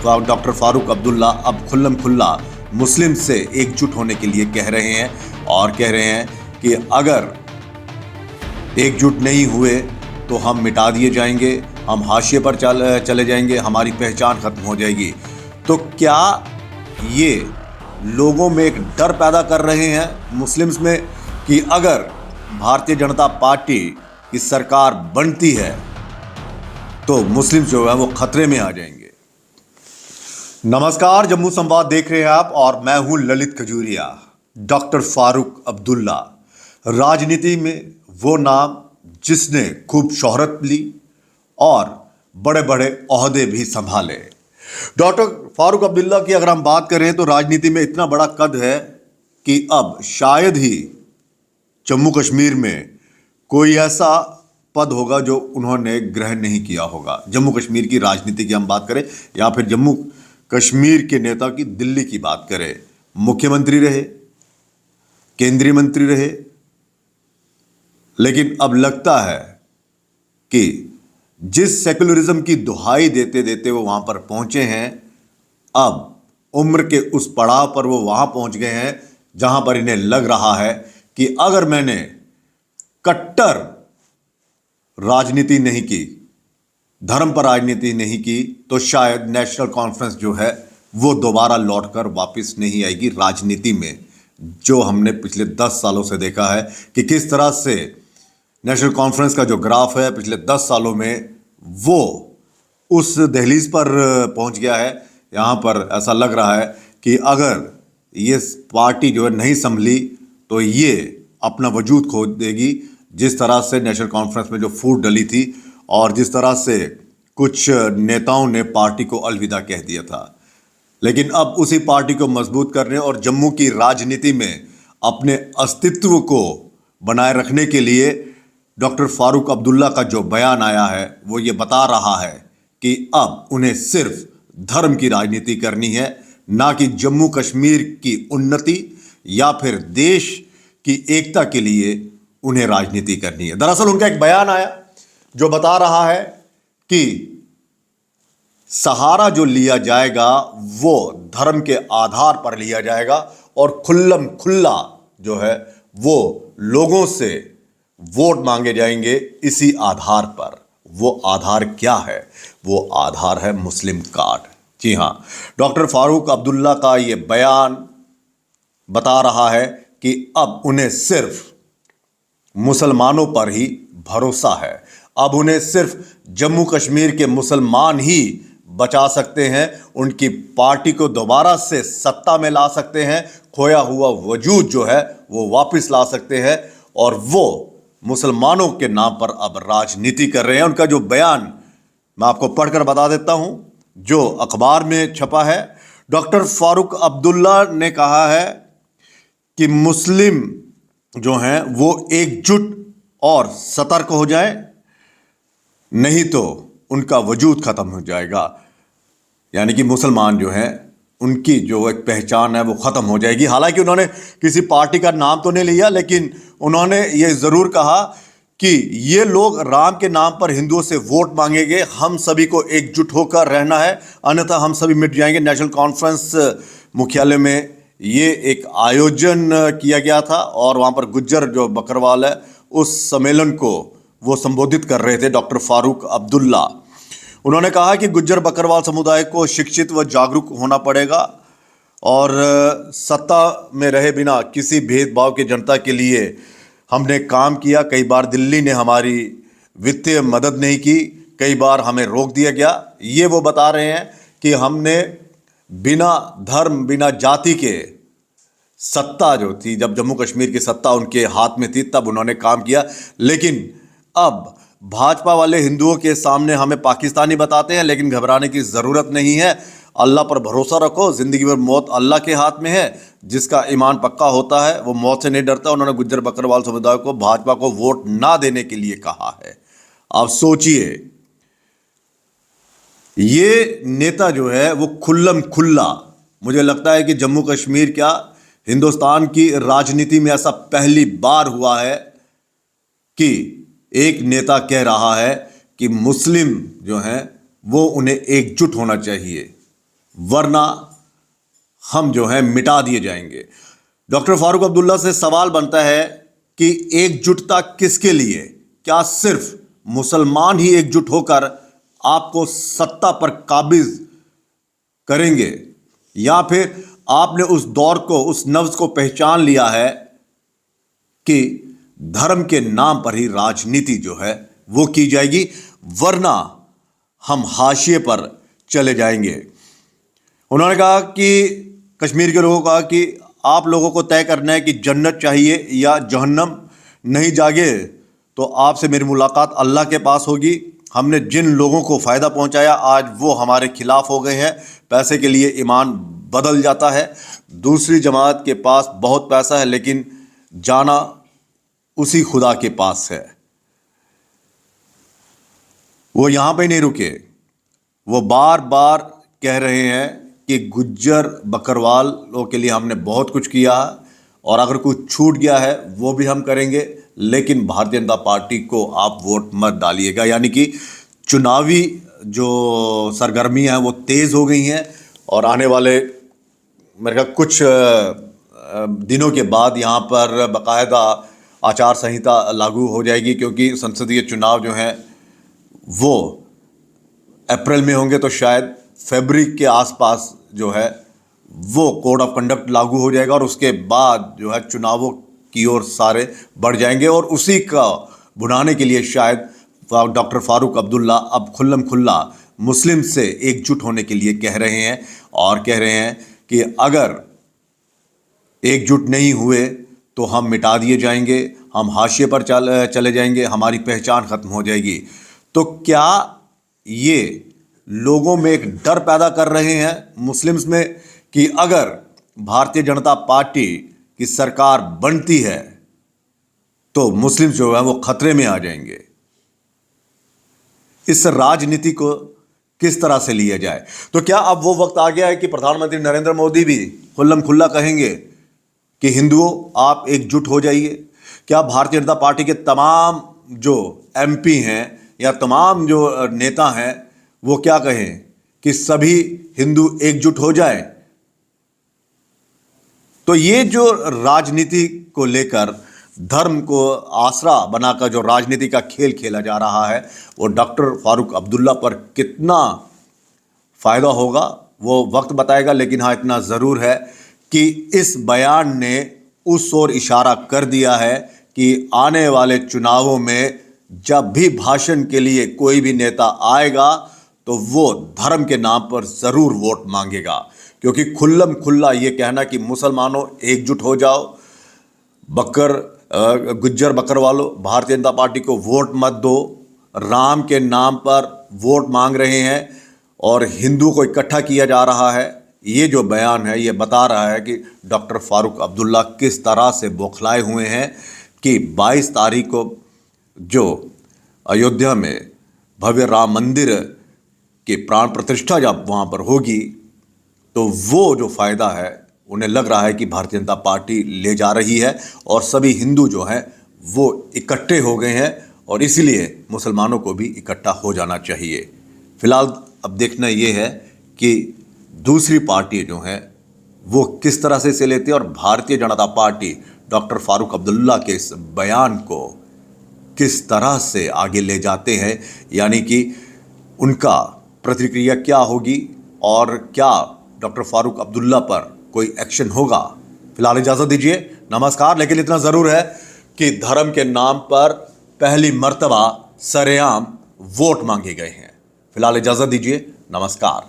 Doctor Farooq Abdullah अब खुल्लम खुल्ला मुस्लिम से एकजुट होने के लिए कह रहे हैं और कह रहे हैं कि अगर एकजुट नहीं हुए तो हम मिटा दिए जाएंगे, हम हाशिए पर चले जाएंगे, हमारी पहचान खत्म हो जाएगी। तो क्या ये लोगों में एक डर पैदा कर रहे हैं मुस्लिम्स में कि अगर भारतीय जनता पार्टी की सरकार बनती है तो मुस्लिम जो है वो खतरे में आ जाएंगे। नमस्कार, जम्मू संवाद देख रहे हैं आप और मैं हूं ललित खजूरिया। डॉक्टर फारूक अब्दुल्ला राजनीति में वो नाम जिसने खूब शोहरत ली और बड़े बड़े ओहदे भी संभाले। डॉक्टर फारूक अब्दुल्ला की अगर हम बात करें तो राजनीति में इतना बड़ा कद है कि अब शायद ही जम्मू कश्मीर में कोई ऐसा पद होगा जो उन्होंने ग्रहण नहीं किया होगा। जम्मू कश्मीर की राजनीति की हम बात करें या फिर जम्मू कश्मीर के नेता की दिल्ली की बात करें, मुख्यमंत्री रहे, केंद्रीय मंत्री रहे, लेकिन अब लगता है कि जिस सेकुलरिज्म की दुहाई देते देते वो वहां पर पहुंचे हैं, अब उम्र के उस पड़ाव पर वो वहां पहुंच गए हैं जहां पर इन्हें लग रहा है कि अगर मैंने कट्टर राजनीति नहीं की, धर्म पर राजनीति नहीं की, तो शायद नेशनल कॉन्फ्रेंस जो है वो दोबारा लौटकर वापस नहीं आएगी राजनीति में। जो हमने पिछले 10 सालों से देखा है कि किस तरह से नेशनल कॉन्फ्रेंस का जो ग्राफ है पिछले 10 सालों में वो उस दहलीज पर पहुंच गया है। यहाँ पर ऐसा लग रहा है कि अगर ये पार्टी जो है नहीं संभली तो ये अपना वजूद खो देगी। जिस तरह से नेशनल कॉन्फ्रेंस में जो फूट डली थी और जिस तरह से कुछ नेताओं ने पार्टी को अलविदा कह दिया था, लेकिन अब उसी पार्टी को मजबूत करने और जम्मू की राजनीति में अपने अस्तित्व को बनाए रखने के लिए डॉक्टर फारूक अब्दुल्ला का जो बयान आया है वो ये बता रहा है कि अब उन्हें सिर्फ धर्म की राजनीति करनी है, ना कि जम्मू कश्मीर की उन्नति या फिर देश की एकता के लिए उन्हें राजनीति करनी है। दरअसल उनका एक बयान आया जो बता रहा है कि सहारा जो लिया जाएगा वो धर्म के आधार पर लिया जाएगा और खुल्लम खुल्ला जो है वो लोगों से वोट मांगे जाएंगे इसी आधार पर। वो आधार क्या है? वो आधार है मुस्लिम कार्ड। जी हां, डॉक्टर फारूक अब्दुल्ला का ये बयान बता रहा है कि अब उन्हें सिर्फ मुसलमानों पर ही भरोसा है। अब उन्हें सिर्फ जम्मू कश्मीर के मुसलमान ही बचा सकते हैं, उनकी पार्टी को दोबारा से सत्ता में ला सकते हैं, खोया हुआ वजूद जो है वो वापस ला सकते हैं और वो मुसलमानों के नाम पर अब राजनीति कर रहे हैं। उनका जो बयान मैं आपको पढ़कर बता देता हूं जो अखबार में छपा है। डॉक्टर फारूक अब्दुल्ला ने कहा है कि मुस्लिम जो हैं वो एकजुट और सतर्क हो जाएं, नहीं तो उनका वजूद खत्म हो जाएगा। यानी कि मुसलमान जो हैं उनकी जो एक पहचान है वो खत्म हो जाएगी। हालांकि उन्होंने किसी पार्टी का नाम तो नहीं लिया, लेकिन उन्होंने ये जरूर कहा कि ये लोग राम के नाम पर हिंदुओं से वोट मांगेंगे, हम सभी को एकजुट होकर रहना है, अन्यथा हम सभी मिट जाएंगे। नेशनल कॉन्फ्रेंस मुख्यालय में ये एक आयोजन किया गया था और वहाँ पर गुज्जर जो बकरवाल है उस सम्मेलन को वो संबोधित कर रहे थे डॉक्टर फारूक अब्दुल्ला। उन्होंने कहा कि गुज्जर बकरवाल समुदाय को शिक्षित व जागरूक होना पड़ेगा और सत्ता में रहे बिना किसी भेदभाव की जनता के लिए हमने काम किया। कई बार दिल्ली ने हमारी वित्तीय मदद नहीं की, कई बार हमें रोक दिया गया। ये वो बता रहे हैं कि हमने बिना धर्म बिना जाति के सत्ता जो थी, जब जम्मू कश्मीर की सत्ता उनके हाथ में थी तब उन्होंने काम किया, लेकिन अब भाजपा वाले हिंदुओं के सामने हमें पाकिस्तानी बताते हैं, लेकिन घबराने की ज़रूरत नहीं है। अल्लाह पर भरोसा रखो, ज़िंदगी भर मौत अल्लाह के हाथ में है। जिसका ईमान पक्का होता है वो मौत से नहीं डरता। उन्होंने गुज्जर बकरवाल समुदाय को भाजपा को वोट ना देने के लिए कहा है। आप सोचिए, ये नेता जो है वो खुल्लम खुल्ला, मुझे लगता है कि जम्मू कश्मीर क्या हिंदुस्तान की राजनीति में ऐसा पहली बार हुआ है कि एक नेता कह रहा है कि मुस्लिम जो हैं वो उन्हें एकजुट होना चाहिए। वरना हम जो है मिटा दिए जाएंगे। डॉक्टर फारूक अब्दुल्ला से सवाल बनता है कि एकजुटता किसके लिए? क्या सिर्फ मुसलमान ही एकजुट होकर आपको सत्ता पर काबिज करेंगे, या फिर आपने उस दौर को, उस नफ्स को पहचान लिया है कि धर्म के नाम पर ही राजनीति जो है वो की जाएगी, वरना हम हाशिए पर चले जाएंगे। उन्होंने कहा कि कश्मीर के लोगों को कहा कि आप लोगों को तय करना है कि जन्नत चाहिए या जहन्नम। नहीं जागे तो आपसे मेरी मुलाकात अल्लाह के पास होगी। हमने जिन लोगों को फ़ायदा पहुंचाया आज वो हमारे खिलाफ हो गए हैं। पैसे के लिए ईमान बदल जाता है। दूसरी जमात के पास बहुत पैसा है लेकिन जाना उसी खुदा के पास है। वो यहाँ पे नहीं रुके, वो बार बार कह रहे हैं कि गुज्जर बकरवालों के लिए हमने बहुत कुछ किया है और अगर कुछ छूट गया है वो भी हम करेंगे, लेकिन भारतीय जनता पार्टी को आप वोट मत डालिएगा। यानी कि चुनावी जो सरगर्मियां हैं वो तेज़ हो गई हैं और आने वाले मेरे ख्याल कुछ दिनों के बाद यहाँ पर बाकायदा आचार संहिता लागू हो जाएगी, क्योंकि संसदीय चुनाव जो हैं वो अप्रैल में होंगे, तो शायद फरवरी के आसपास जो है वो कोड ऑफ कंडक्ट लागू हो जाएगा और उसके बाद जो है चुनावों की ओर सारे बढ़ जाएंगे। और उसी का भुनाने के लिए शायद डॉक्टर फारूक अब्दुल्ला अब खुल्लम खुल्ला मुस्लिम से एकजुट होने के लिए कह रहे हैं और कह रहे हैं कि अगर एकजुट नहीं हुए तो हम मिटा दिए जाएंगे, हम हाशिए पर चले जाएंगे, हमारी पहचान खत्म हो जाएगी। तो क्या ये लोगों में एक डर पैदा कर रहे हैं मुस्लिम्स में कि अगर भारतीय जनता पार्टी की सरकार बनती है तो मुस्लिम जो है वो खतरे में आ जाएंगे? इस राजनीति को किस तरह से लिया जाए? तो क्या अब वो वक्त आ गया है कि प्रधानमंत्री नरेंद्र मोदी भी खुल्लम खुल्ला कहेंगे कि हिंदुओं आप एकजुट हो जाइए? क्या भारतीय जनता पार्टी के तमाम जो एमपी हैं या तमाम जो नेता हैं वो क्या कहें कि सभी हिंदू एकजुट हो जाएं? तो ये जो राजनीति को लेकर धर्म को आसरा बनाकर जो राजनीति का खेल खेला जा रहा है वो डॉक्टर फारूक अब्दुल्ला पर कितना फ़ायदा होगा वो वक्त बताएगा। लेकिन हाँ, इतना ज़रूर है कि इस बयान ने उस ओर इशारा कर दिया है कि आने वाले चुनावों में जब भी भाषण के लिए कोई भी नेता आएगा तो वो धर्म के नाम पर ज़रूर वोट मांगेगा, क्योंकि खुल्लम खुल्ला ये कहना कि मुसलमानों एकजुट हो जाओ, गुज्जर बकरवालों भारतीय जनता पार्टी को वोट मत दो, राम के नाम पर वोट मांग रहे हैं और हिंदू को इकट्ठा किया जा रहा है। ये जो बयान है ये बता रहा है कि डॉक्टर फारूक अब्दुल्ला किस तरह से बौखलाए हुए हैं कि 22 तारीख को जो अयोध्या में भव्य राम मंदिर की प्राण प्रतिष्ठा जब वहाँ पर होगी तो वो जो फ़ायदा है उन्हें लग रहा है कि भारतीय जनता पार्टी ले जा रही है और सभी हिंदू जो हैं वो इकट्ठे हो गए हैं और इसलिए मुसलमानों को भी इकट्ठा हो जाना चाहिए। फिलहाल अब देखना ये है कि दूसरी पार्टी जो हैं वो किस तरह से इसे लेती है और भारतीय जनता पार्टी डॉक्टर फारूक अब्दुल्ला के इस बयान को किस तरह से आगे ले जाते हैं, यानी कि उनका प्रतिक्रिया क्या होगी और क्या डॉक्टर फारूक अब्दुल्ला पर कोई एक्शन होगा। फिलहाल इजाज़त दीजिए, नमस्कार। लेकिन इतना ज़रूर है कि धर्म के नाम पर पहली मर्तबा सरेआम वोट मांगे गए हैं। फिलहाल इजाज़त दीजिए, नमस्कार।